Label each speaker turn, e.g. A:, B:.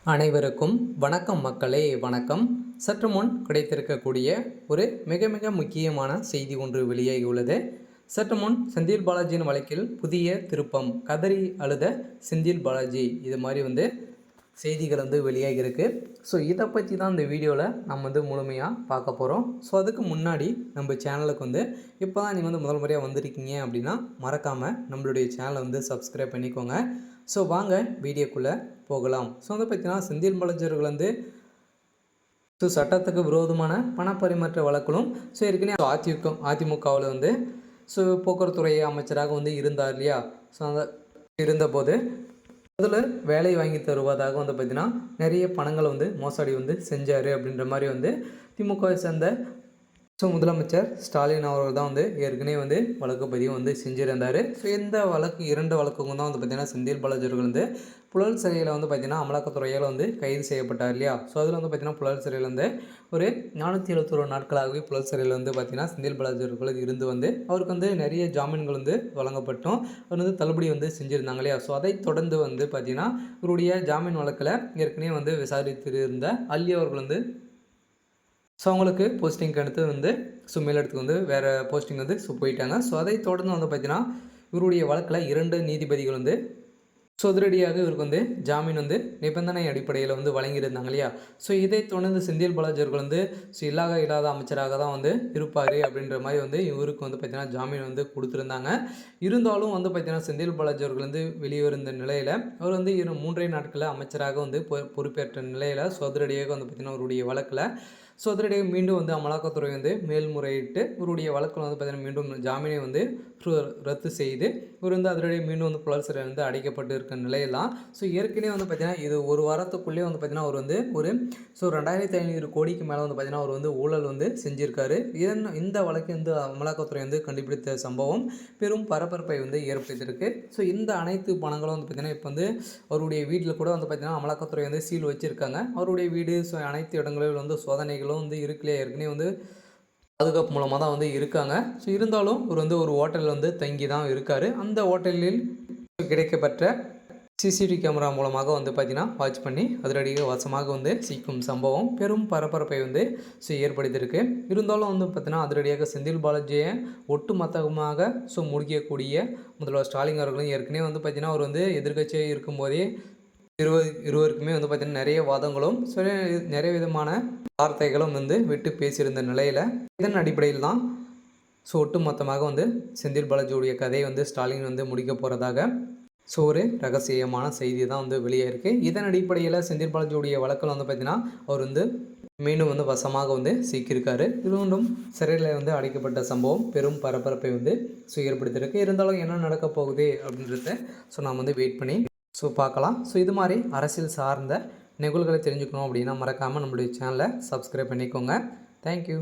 A: அனைவருக்கும் வணக்கம் மக்களே, வணக்கம். சற்று முன் கிடைத்திருக்கக்கூடிய ஒரு மிக மிக முக்கியமான செய்தி ஒன்று வெளியாகியுள்ளது. சற்று முன் செந்தில் பாலாஜியின் வழக்கில் புதிய திருப்பம், கதறி அழுத செந்தில் பாலாஜி, இது மாதிரி செய்திகள் வெளியாகியிருக்கு. ஸோ இதை பற்றி தான் இந்த வீடியோவில் நம்ம முழுமையாக பார்க்க போகிறோம். ஸோ அதுக்கு முன்னாடி நம்ம சேனலுக்கு இப்போ தான் நீங்கள் முதல் முறையாக வந்திருக்கீங்க அப்படின்னா மறக்காமல் நம்மளுடைய சேனலை சப்ஸ்கிரைப் பண்ணிக்கோங்க. ஸோ வாங்க வீடியோக்குள்ளே போகலாம். ஸோ பார்த்தீங்கன்னா செந்தில் பாலாஜி அவர்கள் சட்டத்துக்கு விரோதமான பணப்பரிமாற்ற வழக்கிலும் ஏற்கனவே அதிமுகவில் போக்குவரத்துறை அமைச்சராக இருந்தார் இல்லையா. ஸோ அந்த இருந்தபோது அதில் வேலை வாங்கி தருவதாக பார்த்திங்கன்னா நிறைய பணங்களை மோசடி செஞ்சார் அப்படின்ற மாதிரி திமுகவை சேர்ந்த முதலமைச்சர் ஸ்டாலின் அவர்கள் தான் ஏற்கனவே வழக்கு பதிவு செஞ்சுருந்தார். ஸோ இந்த வழக்கு 2 வழக்குக்கும் தான் பார்த்திங்கன்னா செந்தில் பாலாஜி அவர்கள் புழல் சிறையில் பார்த்திங்கன்னா அமலாக்கத்துறையால் கைது செய்யப்பட்டார் இல்லையா. ஸோ அதில் பார்த்திங்கன்னா புழல் சிறையில் ஒரு 471 நாட்களாகவே புழல் சிறையில் பார்த்திங்கன்னா செந்தில் பாலாஜி அவர்கள் இருந்து அவருக்கு நிறைய ஜாமீன்கள் வழங்கப்பட்டும் அவர் தள்ளுபடி செஞ்சுருந்தாங்க இல்லையா. ஸோ அதை தொடர்ந்து பார்த்திங்கன்னா இவருடைய ஜாமீன் வழக்கில் ஏற்கனவே விசாரித்திருந்த அல்லி அவர்கள் ஸோ அவங்களுக்கு போஸ்டிங் அடுத்து மேலிடத்துக்கு வேறு போஸ்டிங் போயிட்டாங்க. ஸோ அதை தொடர்ந்து பார்த்திங்கன்னா இவருடைய வழக்கில் 2 நீதிபதிகள் அதிரடியாக இவருக்கு ஜாமீன் நிபந்தனை அடிப்படையில் வழங்கியிருந்தாங்க இல்லையா. ஸோ இதை தொடர்ந்து செந்தில் பாலாஜி அவர்கள் இல்லாத அமைச்சராக தான் இருப்பார் அப்படின்ற மாதிரி இவருக்கு பார்த்திங்கன்னா ஜாமீன் கொடுத்துருந்தாங்க. இருந்தாலும் பார்த்திங்கன்னா செந்தில் பாலாஜி அவர்கள் வெளியே இருந்த நிலையில் அவர் 3 நாட்களில் அமைச்சராக பொறுப்பேற்ற நிலையில் அதிரடியாக பார்த்திங்கன்னா அவருடைய வழக்கில் அதிரடியாக மீண்டும் அமலாக்கத்துறை மேல்முறையிட்டு இவருடைய வழக்கில் பார்த்திங்கன்னா மீண்டும் ஜாமீனை ரத்து செய்து இவர் அதிரடியாக மீண்டும் புழல் சிறையில் அடைக்கப்பட்டு இருக்க நிலையெல்லாம். ஸோ ஏற்கனவே பார்த்திங்கன்னா இது ஒரு வாரத்துக்குள்ளே பார்த்திங்கன்னா அவர் ஒரு 2500 கோடிக்கு மேலே பார்த்திங்கன்னா அவர் ஊழல் செஞ்சுருக்காரு. இந்த வழக்கு அமலாக்கத்துறை கண்டுபிடித்த சம்பவம் பெரும் பரபரப்பை ஏற்படுத்தியிருக்கு. ஸோ இந்த அனைத்து பணங்களும் பார்த்திங்கன்னா இப்போ அவருடைய வீட்டில் கூட பார்த்திங்கன்னா அமலாக்கத்துறை சீல் வச்சுருக்காங்க. அவருடைய வீடு அனைத்து இடங்களில் சோதனைகளும் இருக்குல்லையே ஏற்கனவே பாதுகாப்பு மூலமாக தான் இருக்காங்க. ஸோ இருந்தாலும் இவர் ஒரு ஹோட்டலில் தங்கி தான் இருக்கார். அந்த ஹோட்டலில் கிடைக்கப்பட்ட சிசிடிவி கேமரா மூலமாக பார்த்திங்கன்னா வாட்ச் பண்ணி அதிரடியாக வசமாக சிக்கும் சம்பவம் பெரும் பரபரப்பை ஏற்படுத்தியிருக்கு. இருந்தாலும் பார்த்திங்கன்னா அதிரடியாக செந்தில் பாலாஜியை ஒட்டுமொத்தமாக முடிக்கக்கூடிய முதல்வர் ஸ்டாலின் அவர்களும் ஏற்கனவே பார்த்திங்கன்னா அவர் எதிர்க்கட்சியாக இருக்கும்போதே இருவருக்குமே பார்த்திங்கன்னா நிறைய வாதங்களும் நிறைய விதமான வார்த்தைகளும் விட்டு பேசியிருந்த நிலையில் இதன் அடிப்படையில் தான் ஒட்டுமொத்தமாக செந்தில் பாலாஜியுடைய கதையை ஸ்டாலின் முடிக்க போகிறதாக ஒரு ரகசியமான செய்தி தான் வெளியே இதன் அடிப்படையில் செந்தில் பாலாஜியுடைய வழக்கில் பார்த்திங்கன்னா அவர் மீண்டும் வசமாக சிக்கியிருக்காரு. மீண்டும் சிறையில் அடைக்கப்பட்ட சம்பவம் பெரும் பரபரப்பை ஏற்படுத்தியிருக்கு. இருந்தாலும் என்ன நடக்க போகுது அப்படின்றத நாம் வெயிட் பண்ணி பார்க்கலாம். இது மாதிரி அரசியல் சார்ந்த நிகழ்வுகளை தெரிஞ்சுக்கணும் அப்படின்னா மறக்காமல் நம்மளுடைய சேனலை சப்ஸ்கிரைப் பண்ணிக்கோங்க. தேங்க்யூ.